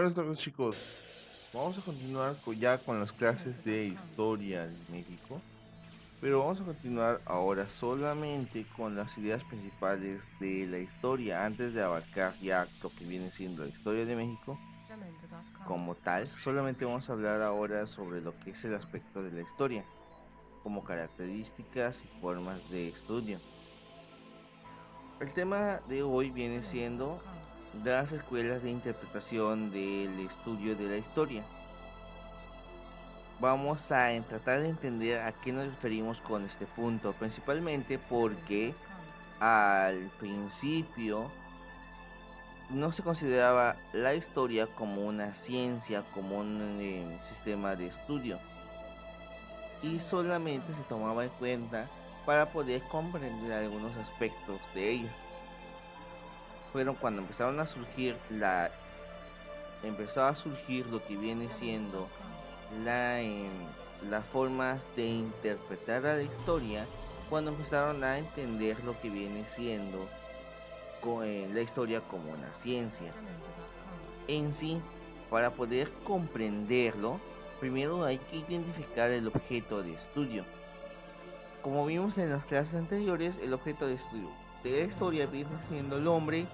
buenas tardes, chicos. Vamos a continuar ya con las clases de historia de México, pero vamos a continuar ahora solamente con las ideas principales de la historia antes de abarcar ya lo que viene siendo la historia de México como tal. Solamente vamos a hablar ahora sobre lo que es el aspecto de la historia, como características y formas de estudio. El tema de hoy viene siendo las escuelas de interpretación del estudio de la historia. Vamos a tratar de entender a qué nos referimos con este punto, principalmente porque al principio no se consideraba la historia como una ciencia, como un sistema de estudio, y solamente se tomaba en cuenta para poder comprender algunos aspectos de ella. Fueron cuando empezó a surgir lo que viene siendo las formas de interpretar a la historia, cuando empezaron a entender lo que viene siendo la historia como una ciencia. En sí, para poder comprenderlo, primero hay que identificar el objeto de estudio. Como vimos en las clases anteriores, el objeto de estudio de la historia viene siendo el hombre,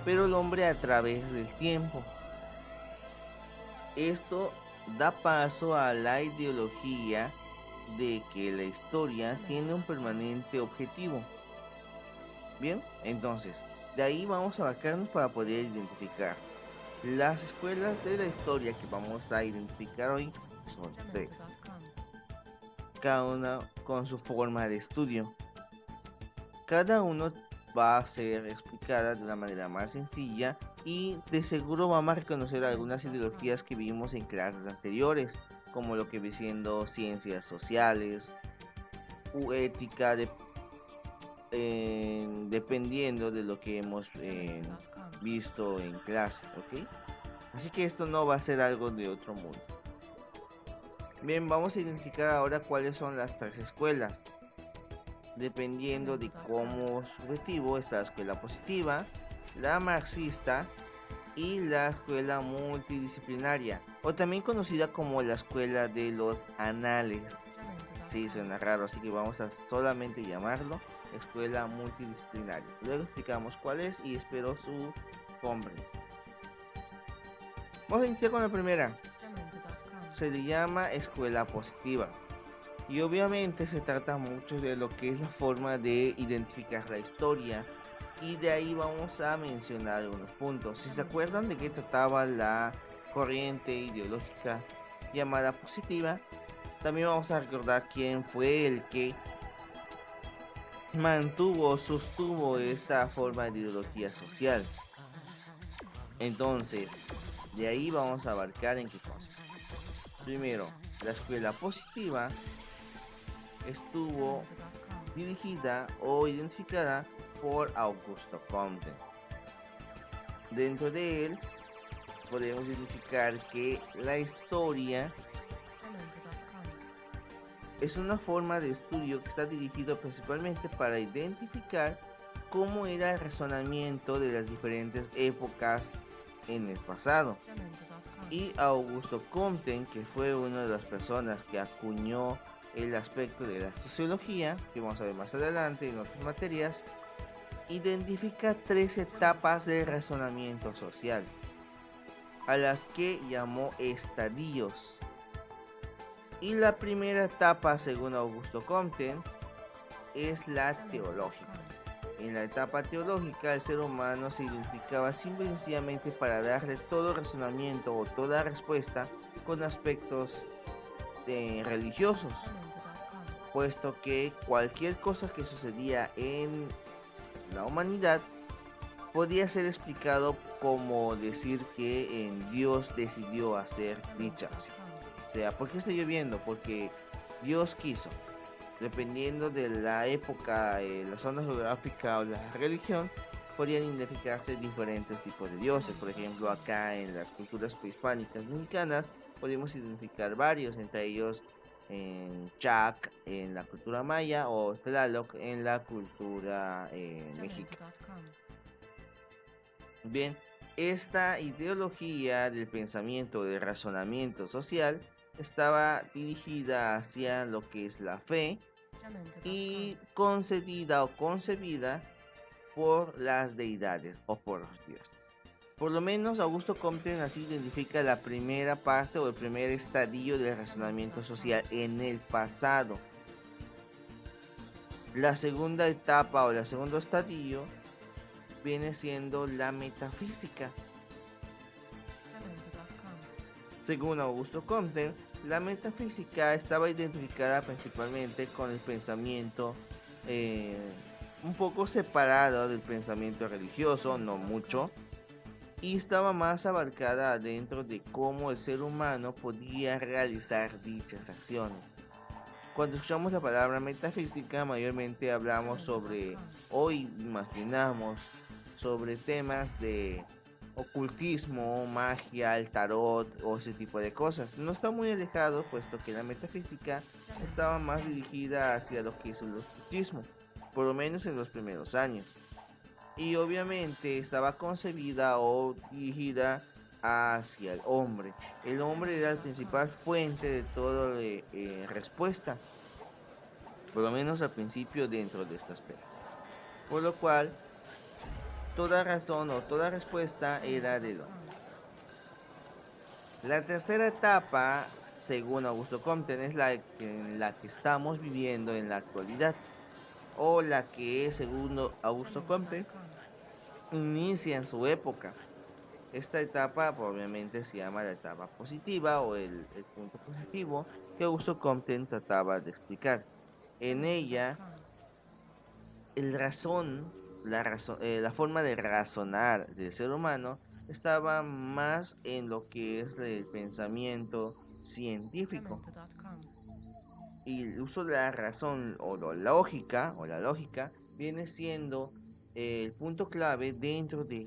pero el hombre a través del tiempo. Esto da paso a la ideología de que la historia tiene un permanente objetivo. Bien, entonces, de ahí vamos a abarcarnos para poder identificar. Las escuelas de la historia que vamos a identificar hoy son tres, cada una con su forma de estudio. Cada uno va a ser explicada de una manera más sencilla y de seguro vamos a reconocer algunas ideologías que vimos en clases anteriores, como lo que viene siendo ciencias sociales u ética, dependiendo de lo que hemos visto en clase, ¿ok? Así que esto no va a ser algo de otro mundo. Bien, vamos a identificar ahora cuáles son las tres escuelas. Dependiendo de cómo subjetivo está la escuela positiva, la marxista y la escuela multidisciplinaria, o también conocida como la escuela de los anales. Sí, suena raro, así que vamos a solamente llamarlo escuela multidisciplinaria. Luego explicamos cuál es y espero su comprensión. Vamos a iniciar con la primera. Se le llama escuela positiva. Y obviamente se trata mucho de lo que es la forma de identificar la historia. Y de ahí vamos a mencionar algunos puntos. Si se acuerdan de qué trataba la corriente ideológica llamada positiva, también vamos a recordar quién fue el que sostuvo esta forma de ideología social. Entonces, de ahí vamos a abarcar en qué consiste. Primero, la escuela positiva estuvo dirigida o identificada por Augusto Comte. Dentro de él podemos identificar que la historia es una forma de estudio que está dirigido principalmente para identificar cómo era el razonamiento de las diferentes épocas en el pasado. Y Augusto Comte, que fue una de las personas que acuñó el aspecto de la sociología, que vamos a ver más adelante en otras materias, identifica tres etapas de razonamiento social, a las que llamó estadios. Y la primera etapa, según Augusto Comte, es la teológica. En la etapa teológica, el ser humano se identificaba simple y sencillamente para darle todo razonamiento o toda respuesta con aspectos religiosos, puesto que cualquier cosa que sucedía en la humanidad podía ser explicado como decir que Dios decidió hacer dicha acción. O sea, ¿por qué está lloviendo? Porque Dios quiso. Dependiendo de la época, la zona geográfica o la religión, podrían identificarse diferentes tipos de dioses. Por ejemplo, acá en las culturas prehispánicas mexicanas podemos identificar varios, entre ellos en Chac en la cultura maya o Tlaloc en la cultura mexica. Bien, Esta ideología del pensamiento del razonamiento social estaba dirigida hacia lo que es la fe y concedida o concebida por las deidades o por los dioses. Por lo menos Augusto Comte así identifica la primera parte o el primer estadio del razonamiento social en el pasado. La segunda etapa o el segundo estadio viene siendo la metafísica. Según Augusto Comte, la metafísica estaba identificada principalmente con el pensamiento un poco separado del pensamiento religioso, no mucho, y estaba más abarcada dentro de cómo el ser humano podía realizar dichas acciones. Cuando escuchamos la palabra metafísica, mayormente hablamos sobre, o imaginamos, sobre temas de ocultismo, magia, el tarot o ese tipo de cosas. No está muy alejado, puesto que la metafísica estaba más dirigida hacia lo que es el ocultismo, por lo menos en los primeros años. Y obviamente estaba concebida o dirigida hacia el hombre. El hombre era la principal fuente de toda respuesta, por lo menos al principio dentro de esta esfera. Por lo cual, toda razón o toda respuesta era del hombre. La tercera etapa, según Augusto Comte, es en la que estamos viviendo en la actualidad, o la que, según Augusto Comte, inicia en su época. Esta etapa obviamente se llama la etapa positiva o el punto positivo que Augusto Comte trataba de explicar. En ella, la forma de razonar del ser humano estaba más en lo que es el pensamiento científico. Y el uso de la razón o la lógica viene siendo el punto clave dentro de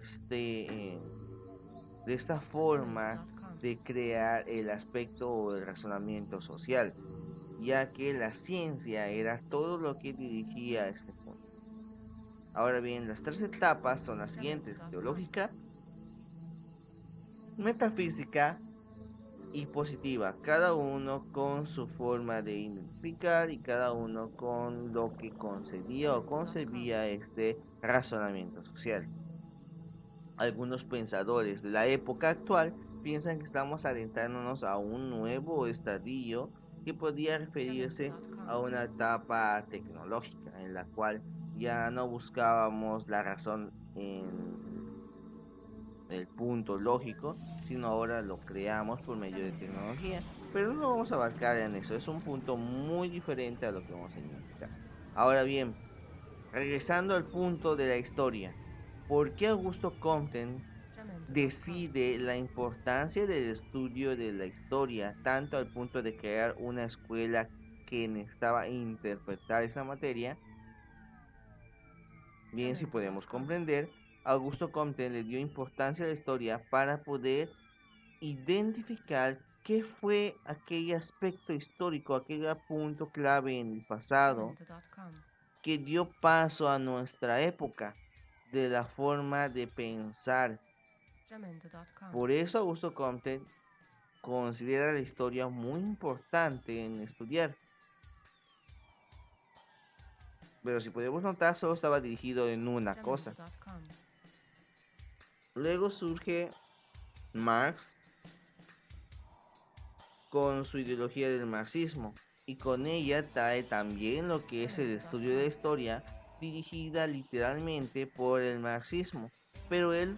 esta forma de crear el aspecto o el razonamiento social, ya que la ciencia era todo lo que dirigía a este punto. Ahora bien, las tres etapas son las siguientes: teológica, metafísica y positiva, cada uno con su forma de identificar y cada uno con lo que concebía o concebía este razonamiento social. Algunos pensadores de la época actual piensan que estamos adentrándonos a un nuevo estadio que podría referirse a una etapa tecnológica en la cual ya no buscábamos la razón en el punto lógico, sino ahora lo creamos por medio de tecnología. Pero no vamos a abarcar en eso, es un punto muy diferente a lo que vamos a identificar. Ahora bien, regresando al punto de la historia, ¿por qué Augusto Comte decide la importancia del estudio de la historia, tanto al punto de crear una escuela que necesitaba interpretar esa materia? Bien, si podemos comprender, Augusto Comte le dio importancia a la historia para poder identificar qué fue aquel aspecto histórico, aquel punto clave en el pasado que dio paso a nuestra época de la forma de pensar. Por eso Augusto Comte considera la historia muy importante en estudiar. Pero si podemos notar, solo estaba dirigido en una cosa. Luego surge Marx con su ideología del marxismo, y con ella trae también lo que es el estudio de la historia, dirigida literalmente por el marxismo. Pero él,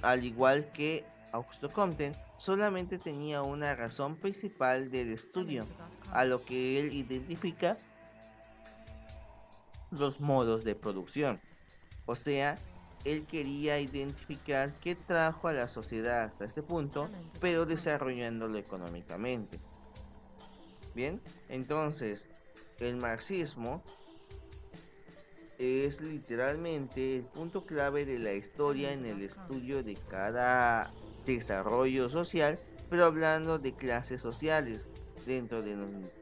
al igual que Augusto Comte, solamente tenía una razón principal del estudio, a lo que él identifica los modos de producción. O sea, él quería identificar qué trajo a la sociedad hasta este punto, pero desarrollándolo económicamente. Bien, entonces el marxismo es literalmente el punto clave de la historia en el estudio de cada desarrollo social, pero hablando de clases sociales, dentro de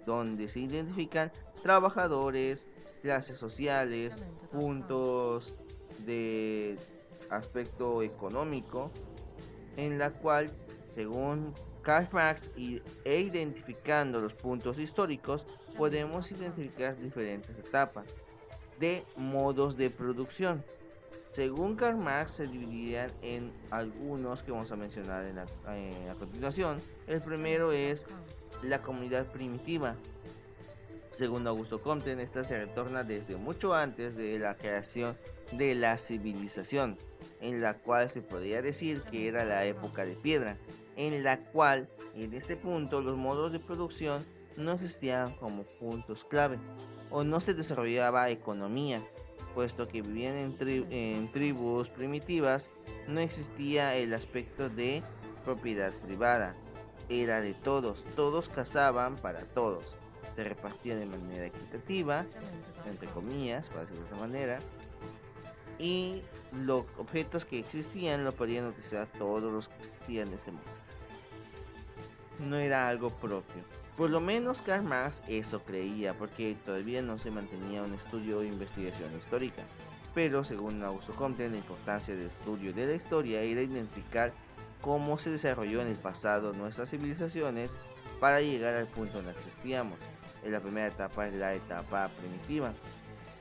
donde se identifican trabajadores, clases sociales, puntos de aspecto económico, en la cual, según Karl Marx e identificando los puntos históricos, podemos identificar diferentes etapas de modos de producción. Según Karl Marx, se dividirían en algunos que vamos a mencionar a continuación. El primero es la comunidad primitiva. Según Augusto Comte, esta se retorna desde mucho antes de la creación de la civilización, en la cual se podría decir que era la época de piedra, en la cual, en este punto, los modos de producción no existían como puntos clave, o no se desarrollaba economía, puesto que vivían en tribus primitivas, no existía el aspecto de propiedad privada, era de todos, todos cazaban para todos, se repartía de manera equitativa, entre comillas, para decirlo de esa manera, y los objetos que existían lo podían utilizar todos los que existían en ese mundo. No era algo propio. Por lo menos Karl Marx eso creía, porque todavía no se mantenía un estudio o investigación histórica. Pero según Augusto Comte, la importancia del estudio de la historia era identificar cómo se desarrolló en el pasado nuestras civilizaciones para llegar al punto en el que existíamos. En la primera etapa es la etapa primitiva,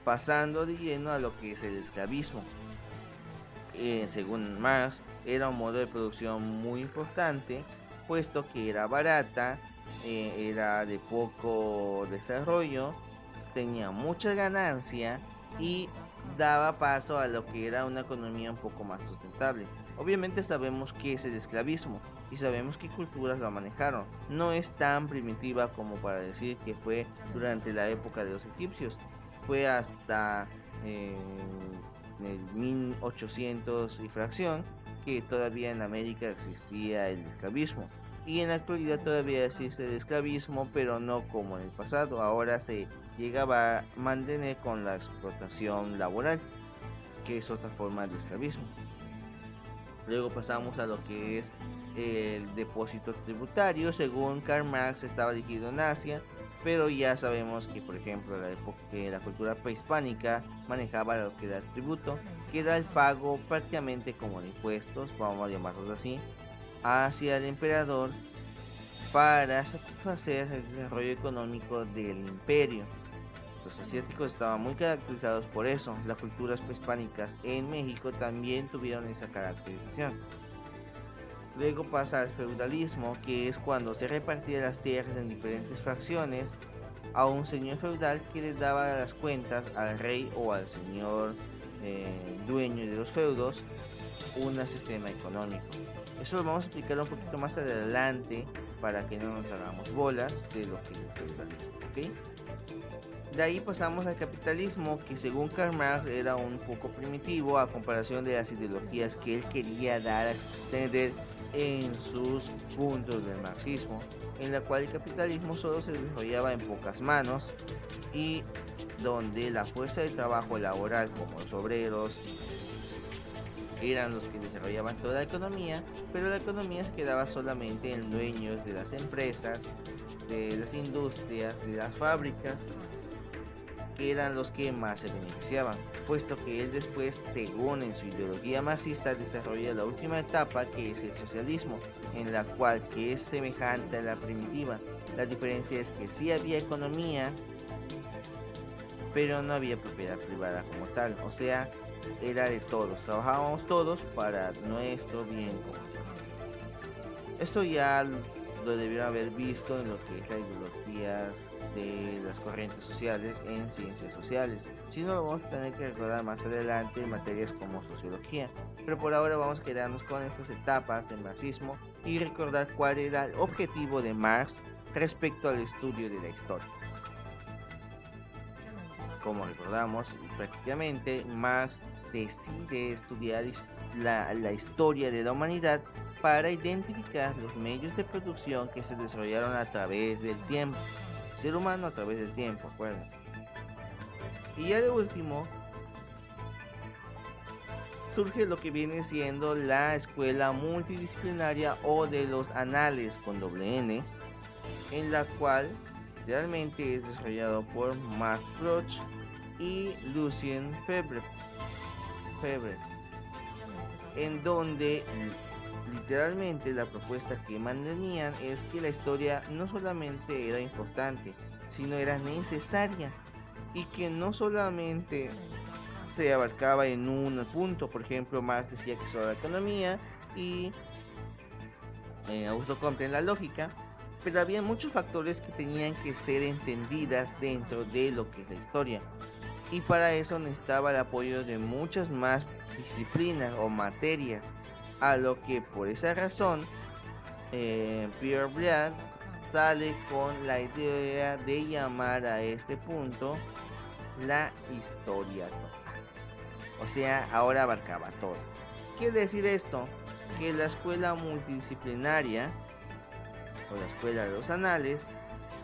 pasando de lleno a lo que es el esclavismo. Según Marx, era un modo de producción muy importante, puesto que era barata, era de poco desarrollo, tenía mucha ganancia y daba paso a lo que era una economía un poco más sustentable. Obviamente sabemos qué es el esclavismo y sabemos qué culturas lo manejaron. No es tan primitiva como para decir que fue durante la época de los egipcios. Fue hasta el 1800 y fracción que todavía en América existía el esclavismo. Y en la actualidad todavía existe el esclavismo, pero no como en el pasado. Ahora se llegaba a mantener con la explotación laboral, que es otra forma de esclavismo. Luego pasamos a lo que es el depósito tributario. Según Karl Marx, estaba dirigido en Asia, pero ya sabemos que, por ejemplo, la cultura prehispánica manejaba lo que era el tributo, que era el pago prácticamente como de impuestos, vamos a llamarlos así, hacia el emperador para satisfacer el desarrollo económico del imperio. Los asiáticos estaban muy caracterizados por eso. Las culturas prehispánicas en México también tuvieron esa caracterización. Luego pasa al feudalismo, que es cuando se repartían las tierras en diferentes fracciones a un señor feudal que les daba las cuentas al rey o al señor dueño de los feudos un sistema económico. Eso lo vamos a explicar un poquito más adelante para que no nos hagamos bolas de lo que es el feudalismo, ¿ok? De ahí pasamos al capitalismo, que según Karl Marx era un poco primitivo a comparación de las ideologías que él quería dar a extender en sus puntos del marxismo, en la cual el capitalismo solo se desarrollaba en pocas manos y donde la fuerza de trabajo laboral, como los obreros, eran los que desarrollaban toda la economía, pero la economía se quedaba solamente en dueños de las empresas, de las industrias, de las fábricas, que eran los que más se beneficiaban, puesto que él después, según en su ideología marxista, desarrolla la última etapa, que es el socialismo, en la cual que es semejante a la primitiva. La diferencia es que sí había economía, pero no había propiedad privada como tal, o sea, era de todos, trabajábamos todos para nuestro bien común. Esto ya lo debieron haber visto en lo que es la ideología de las corrientes sociales en ciencias sociales. Si no, lo vamos a tener que recordar más adelante en materias como sociología. Pero por ahora vamos a quedarnos con estas etapas del marxismo y recordar cuál era el objetivo de Marx respecto al estudio de la historia. Como recordamos, prácticamente Marx decide estudiar la historia de la humanidad para identificar los medios de producción que se desarrollaron a través del tiempo. Ser humano a través del tiempo, acuérdense. Y ya de último, surge lo que viene siendo la escuela multidisciplinaria o de los anales con doble N, en la cual realmente es desarrollado por Marc Bloch y Lucien Febvre. en donde literalmente la propuesta que mantenían es que la historia no solamente era importante, sino era necesaria, y que no solamente se abarcaba en un punto. Por ejemplo, Marx decía que solo la economía y Augusto Comte en la lógica, pero había muchos factores que tenían que ser entendidas dentro de lo que es la historia, y para eso necesitaba el apoyo de muchas más disciplinas o materias, a lo que por esa razón Pierre Briand sale con la idea de llamar a este punto la historia total. O sea, ahora abarcaba todo. Quiere decir esto que la escuela multidisciplinaria o la escuela de los anales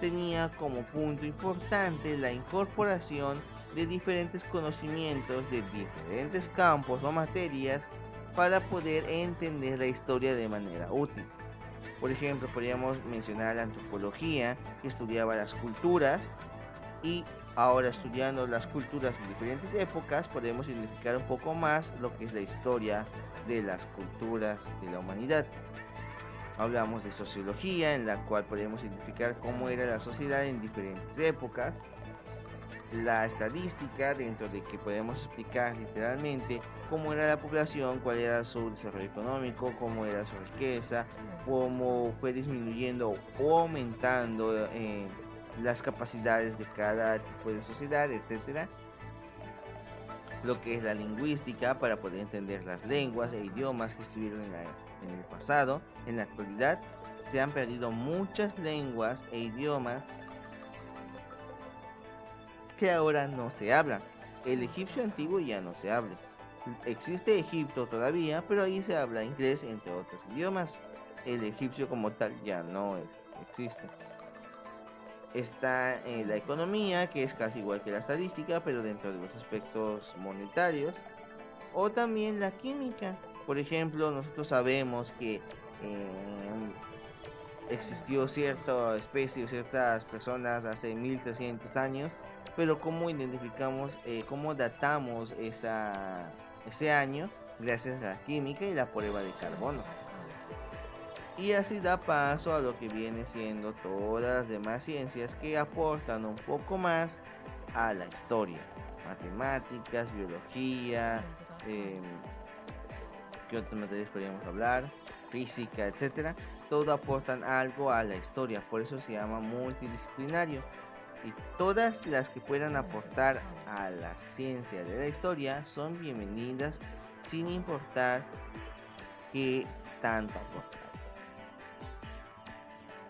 tenía como punto importante la incorporación de diferentes conocimientos de diferentes campos o materias para poder entender la historia de manera útil. Por ejemplo, podríamos mencionar la antropología, que estudiaba las culturas, y ahora estudiando las culturas en diferentes épocas podemos identificar un poco más lo que es la historia de las culturas de la humanidad. Hablamos de sociología, en la cual podemos identificar cómo era la sociedad en diferentes épocas. La estadística, dentro de que podemos explicar literalmente cómo era la población, cuál era su desarrollo económico, cómo era su riqueza, cómo fue disminuyendo o aumentando las capacidades de cada tipo de sociedad, etcétera. Lo que es la lingüística, para poder entender las lenguas e idiomas que estuvieron en el pasado. En la actualidad se han perdido muchas lenguas e idiomas que ahora no se hablan. El egipcio antiguo ya no se habla. Existe Egipto todavía, pero ahí se habla inglés, entre otros idiomas. El egipcio como tal ya no existe. Está la economía, que es casi igual que la estadística, pero dentro de los aspectos monetarios. O también la química. Por ejemplo, nosotros sabemos que existió cierta especie o ciertas personas hace 1300 años, pero cómo identificamos, cómo datamos ese año, gracias a la química y la prueba de carbono. Y así da paso a lo que viene siendo todas las demás ciencias que aportan un poco más a la historia. Matemáticas, biología, ¿qué otras materias podríamos hablar? Física, etcétera. Todo aportan algo a la historia, por eso se llama multidisciplinario. Y todas las que puedan aportar a la ciencia de la historia son bienvenidas, sin importar qué tanto aportan.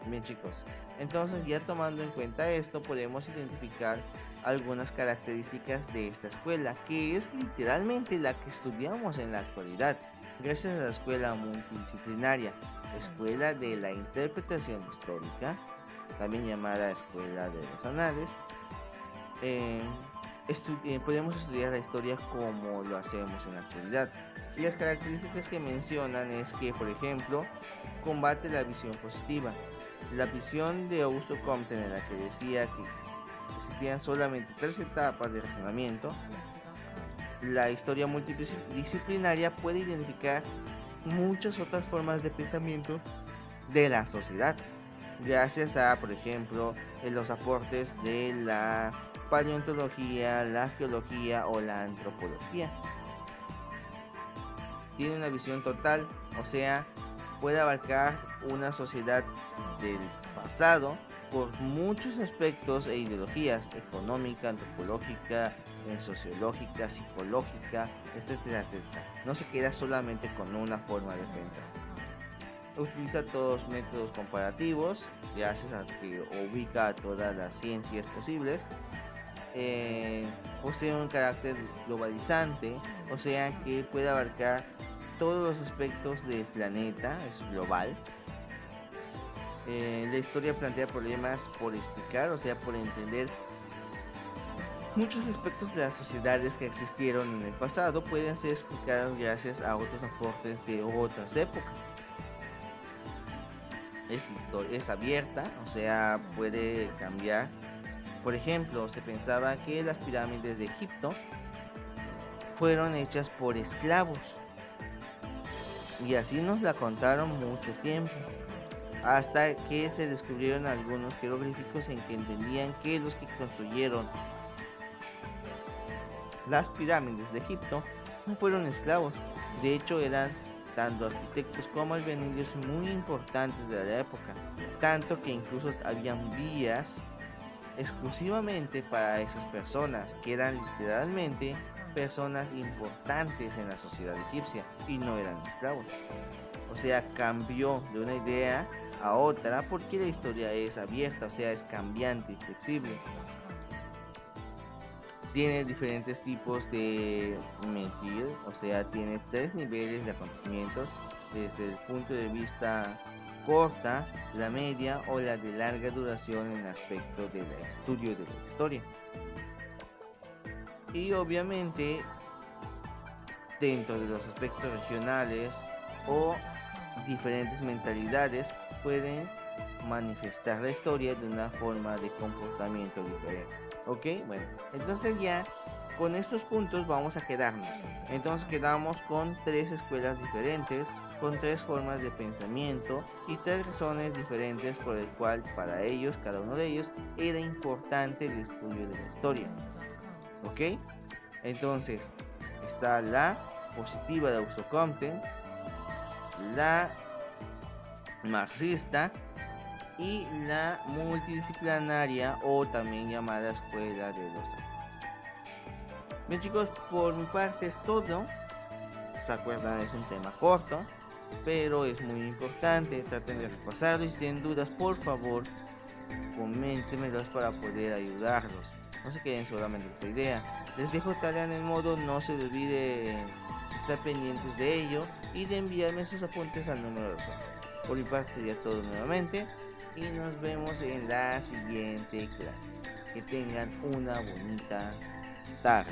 Bien, chicos, entonces ya tomando en cuenta esto, podemos identificar algunas características de esta escuela, que es literalmente la que estudiamos en la actualidad, gracias a la escuela multidisciplinaria, escuela de la interpretación histórica, también llamada escuela de los anales. Podemos estudiar la historia como lo hacemos en la actualidad. Y las características que mencionan es que, por ejemplo, combate la visión positiva. La visión de Augusto Comte, en la que decía que existían solamente 3 etapas de razonamiento, la historia multidisciplinaria puede identificar muchas otras formas de pensamiento de la sociedad, gracias a, por ejemplo, los aportes de la paleontología, la geología o la antropología. Tiene una visión total, o sea, puede abarcar una sociedad del pasado por muchos aspectos e ideologías: económica, antropológica, sociológica, psicológica, etcétera, etcétera. No se queda solamente con una forma de pensar. Utiliza todos métodos comparativos, gracias a que ubica a todas las ciencias posibles. Posee un carácter globalizante, o sea que puede abarcar todos los aspectos del planeta, es global. La historia plantea problemas por explicar, o sea, por entender. Muchos aspectos de las sociedades que existieron en el pasado pueden ser explicados gracias a otros aportes de otras épocas. Es abierta, o sea, puede cambiar. Por ejemplo, se pensaba que las pirámides de Egipto fueron hechas por esclavos, Y así nos la contaron mucho tiempo, hasta que se descubrieron algunos jeroglíficos en que entendían que los que construyeron las pirámides de Egipto no fueron esclavos. De hecho, eran tanto arquitectos como albañiles muy importantes de la época, tanto que incluso habían vías exclusivamente para esas personas, que eran literalmente personas importantes en la sociedad egipcia y no eran esclavos. O sea, cambió de una idea a otra porque la historia es abierta, o sea, es cambiante y flexible. Tiene diferentes tipos de mentir, o sea, tiene 3 niveles de acontecimientos desde el punto de vista corta, la media o la de larga duración en aspecto del estudio de la historia. Y obviamente dentro de los aspectos regionales o diferentes mentalidades pueden manifestar la historia de una forma de comportamiento diferente. Ok, bueno, entonces ya con estos puntos vamos a quedarnos. Entonces quedamos con 3 escuelas diferentes, con 3 formas de pensamiento y 3 razones diferentes por el cual para ellos, cada uno de ellos, era importante el estudio de la historia. Ok, entonces está la positiva de Augusto Comte, la marxista y la multidisciplinaria o también llamada escuela de los Andes. Bien chicos, por mi parte es todo. ¿Se acuerdan? Es un tema corto, pero es muy importante. Traten de repasarlo y si tienen dudas, por favor, coméntenmelos para poder ayudarlos. No se queden solamente con esta idea. Les dejo tarea en el modo, no se les olvide estar pendientes de ello y de enviarme sus apuntes al número de WhatsApp. Por mi parte sería todo nuevamente y nos vemos en la siguiente clase. Que tengan una bonita tarde.